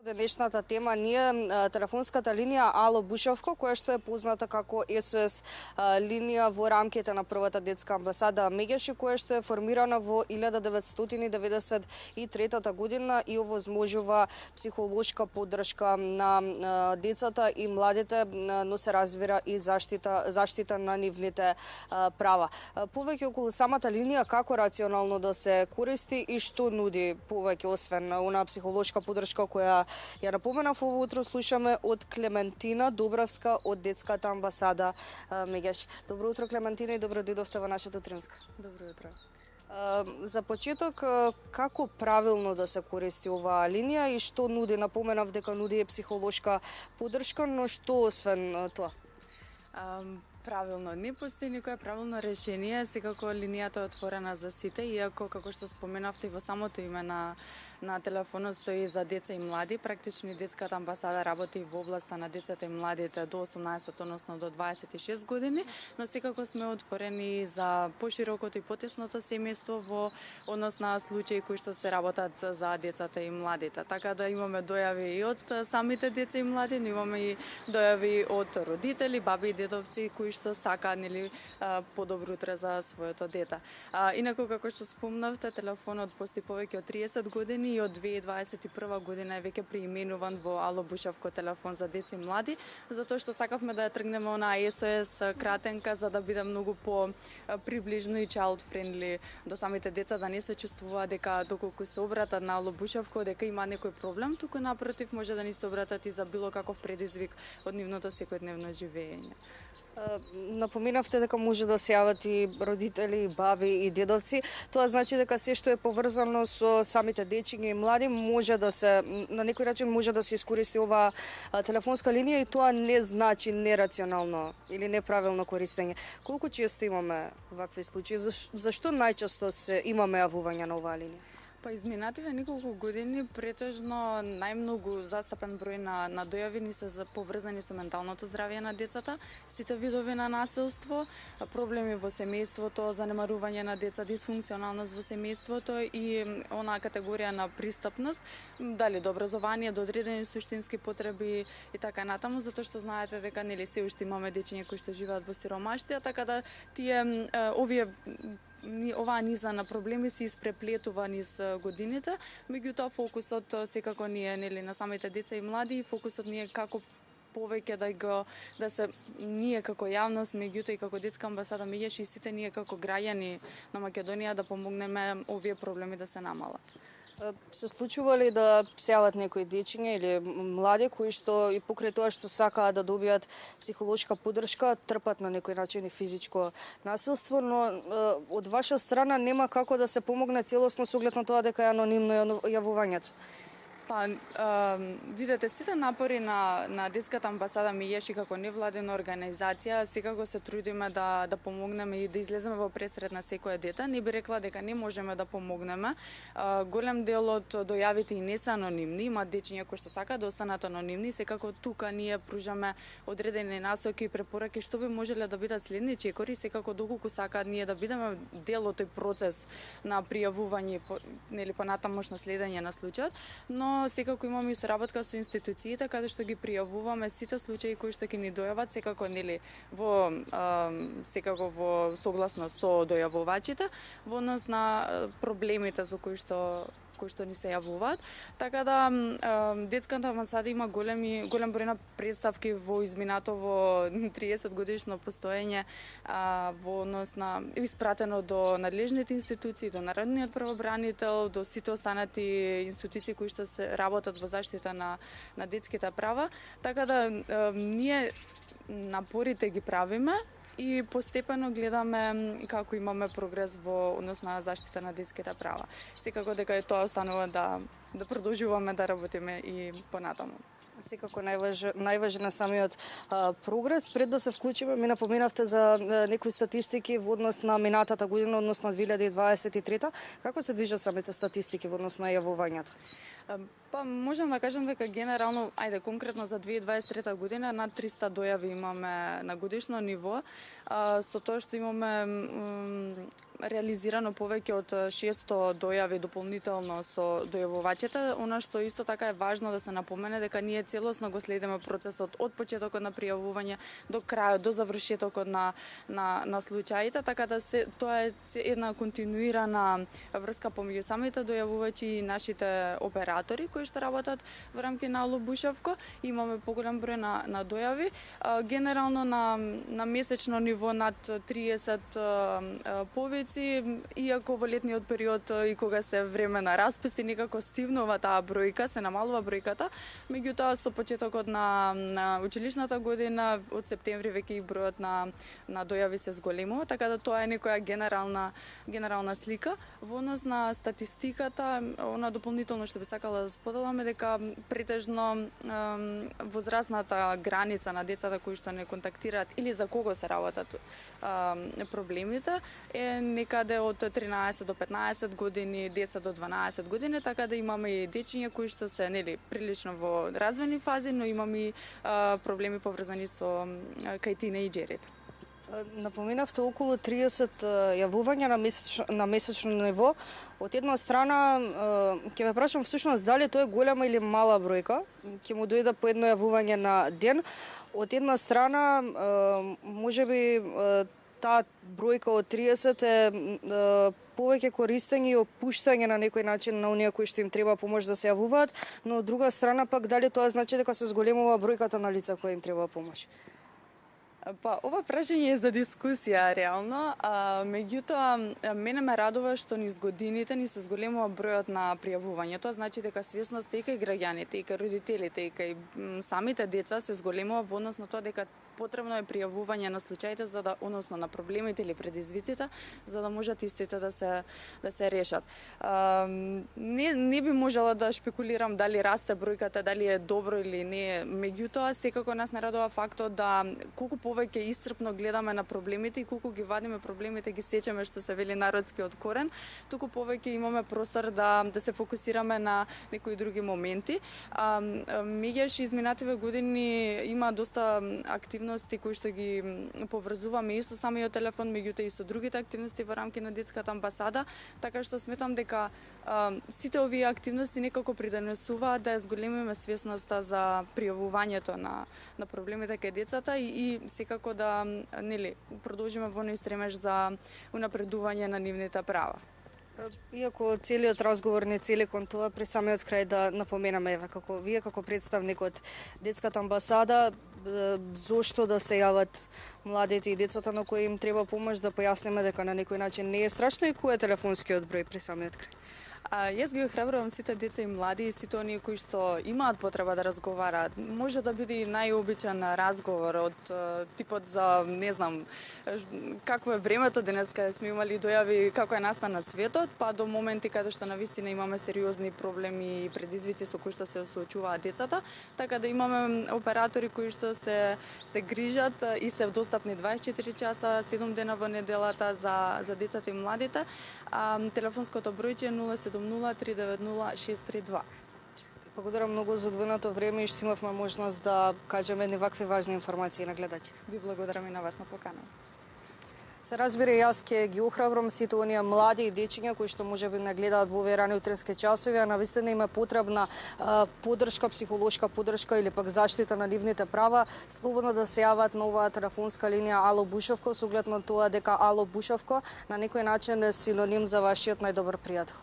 Денешната тема ни е телефонската линија Ало Бушевко, која што е позната како СОС линија во рамките на првата детска амбасада Мегеш, која што е формирана во 1993 година и овозможува психолошка поддршка на децата и младите, но се разбира и заштита на нивните права. Повеќе околу самата линија, како рационално да се користи и што нуди повеќе освен она психолошка поддршка која ја напоменав ово утро, слушаме од Клементина Добравска од детската амбасада Мегеш. Добро утро, Клементина, и добро дојдовте во нашата утринска. Добро утро. За почеток, како правилно да се користи оваа линија и што нуди? Напоменав дека нуди психолошка поддршка, но што освен тоа? Правилно, не постои никое правилно решение, секако линијата е отворена за сите, иако како што споменавте во самото име на телефонот стои за деца и млади. Практично детската амбасада работи во областа на децата и младите до 18, односно до 26 години, но секако сме отворени за поширокото и потесното семејство во однос на случаи кои што се работат за децата и младите. Така да имаме дојави и од самите деца и млади, но имаме и дојави од родители, баби и дедовци кои што сакаат подобро утре за своето дете. Инаку како што спомнавте, телефонот постои повеќе од 30 години и од 2021 година е веќе преименуван во Ало Бушевко телефон за деца и млади, затоа што сакавме да ја тргнеме онаа СОС кратенка за да биде многу по приближно и child friendly до самите деца, да не се чувствуваат дека доколку се обратат на Ало Бушевко дека има некој проблем, туку напротив може да ни се обратат и за било каков предизвик од нивното секојдневно живење. Напоминавте дека може да се јават и родители, баби и дедовци. Тоа значи дека се што е поврзано со самите дечиња и млади може да се, на некој начин може да се искористи оваа телефонска линија и тоа не значи нерационално или неправилно користење. Колку често имаме вакви случаи? Зашто најчесто имаме јавување на оваа линија? Па изминативе неколку години претежно најмногу застапен број на дојави ни се поврзани со менталното здравје на децата, сите видови на насилство, проблеми во семејството, занемарување на деца, дисфункционалност во семејството и онаа категорија на пристапност, дали до образование, до одредени суштински потреби и така натаму, затоа што знаете дека нели се уште имаме дечиња кои што живеат во сиромаштија, така да оваа низа на проблеми се испреплетува низ годините, меѓутоа фокусот секако ни е нели на самите деца и млади и фокусот ни е како повеќе да се ние како јавност, меѓутоа и како детска амбасада Мегеш и сите ние како граѓани на Македонија да помогнеме овие проблеми да се намалат. Се случува ли да се јават некои дечиња или млади кои што и покрај тоа што сакаат да добијат психолошка поддршка, трпат на некој начин и физичко насилство, но од ваша страна нема како да се помогне целосно со оглед на тоа дека е анонимно јавувањето? Па, видете, сите напори на детската амбасада Мегеш како невладина организација, секако се трудиме да помогнеме и да излеземе во пресред на секое дете. Не би рекла дека не можеме да помогнеме. Голем дел од дојавите и не се анонимни, има дечиња кои што сакаат да останат анонимни, секако тука ние пружаме одредени насоки и препораки што би можеле да бидат следни чекори, секако доколку сакаат ние да бидеме дел од тој процес на пријавување нели понатамошно следење на случајот, но секако имаме и соработка со институциите каде што ги пријавуваме сите случаи кои што ќе ни дојават, секако нели секако во согласно со дојавувачите во однос на проблемите со кои што ни се јавуваат. Така да детската амбасада има голем број на представки во изминатово 30 годишно постоење во однос на испратено до надлежните институции, до Народниот правобранител, до сите останати институции кои што се работат во заштита на детските права. Така да ние напорите ги правиме и постепено гледаме како имаме прогрес во однос на заштита на детските права. Секако дека тоа останува да продолжуваме да работиме и понатаму. Секако најважен е самиот прогрес. Пред да се вклучиме, ми напоминавте за некои статистики во однос на минатата година, однос на 2023. Како се движат самите статистики во однос на јавувањата? Па можам да кажам дека генерално, конкретно за 2023 година над 300 дојави имаме на годишно ниво, со тоа што имаме реализирано повеќе од 600 дојави дополнително со дојавувачите. Она што исто така е важно да се напомене дека ние целосно го следиме процесот од почетокот на пријавување до крајот, до завршетокот на случаите, така да тоа е една континуирана врска помеѓу самите дојавувачи и нашите оператори кои што работат во рамки на Ало Бушевко. Имаме поголем број на дојави. Генерално на месечно ниво над 30 повици, иако во летниот период и кога се време на распусти некако стивнува таа бројка, се намалува бројката. Меѓутоа со почетокот на училишната година од септември веќе и бројот на дојави се зголемува, така да тоа е некоја генерална слика. Во однос на статистиката, она дополнително што би сакала да споделам е дека претежно возрастната граница на децата кои што не контактираат или за кого се работат проблемите е некаде од 13 до 15 години, 10 до 12 години, така да имаме и дечиња кои што се прилично во развојни фази, но имаме и проблеми поврзани со кај тинејџерите. Напоменавте околу 30 јавувања на месечно ниво. Од една страна, ќе ве прашам всушност дали тоа е голема или мала бројка, ќе му дојде по едно јавување на ден. Од една страна, можеби таа бројка од 30 е повеќе користење и опуштање на некој начин на оние кои што им треба помош да се јавуваат, но од друга страна пак дали тоа значи дека се зголемува бројката на лица кои им треба помош? Па, ова прашање е за дискусија, реално. Меѓутоа, мене ме радува што низ годините ни се зголемува бројот на пријавување. Тоа значи дека свесноста и кај граѓаните, и кај родителите, и кај самите деца се зголемува во однос на тоа дека потребно е пријавување на случаите односно на проблемите или предизвиците, за да можат истите да се решат. Не би можела да шпекулирам дали расте бројката, дали е добро или не, меѓутоа секако нас не радува фактот да колку повеќе исцрпно гледаме на проблемите и колку ги вадиме проблемите, ги сечеме што се вели народски од корен, туку повеќе имаме простор да се фокусираме на некои други моменти. Меѓаш изминативе години има доста активности кои што ги поврзуваме и со самиот телефон, меѓутоа и со другите активности во рамки на детската амбасада, така што сметам дека сите овие активности некако придонесуваат да ја зголемиме свесноста за пријавувањето на проблемите кај децата и секако да продолжиме во оној стремеж за унапредување на нивните права. Иако целиот разговор не цели кон тоа, при самиот крај да напоменаме вие како представник од детската амбасада, зошто да се јават младите и децата на кои им треба помош, да појасниме дека на некој начин не е страшно и кој е телефонскиот број при самиот крај? Јас ги охрабрувам сите деца и млади и сите оние кои што имаат потреба да разговараат. Може да биде и најобичен разговор од типот за, не знам, какво е времето денеска, сме имали дојави како е настана светот, па до моменти каде што навистина имаме сериозни проблеми и предизвици со кои што се соочуваат децата, така да имаме оператори кои што се грижат и се достапни 24 часа, 7 дена во неделата за децата и младите. Телефонското бројче е 070-390-632. Благодарам многу за одвоеното време и што имавме можност да кажеме невакви важни информации на гледачите. Ви благодарам и на вас на покана. Се разбира, јас ќе ги охрабрам сите оние млади и дечиња кои што можеби не гледаат во овие рани утренски часови, а навистина им е потребна поддршка, психолошка поддршка или пак заштита на нивните права, слободно да се јават на оваа телефонска линија Ало Бушевко, со оглед на тоа дека Ало Бушевко на некој начин е синоним за вашиот најдобар пријател.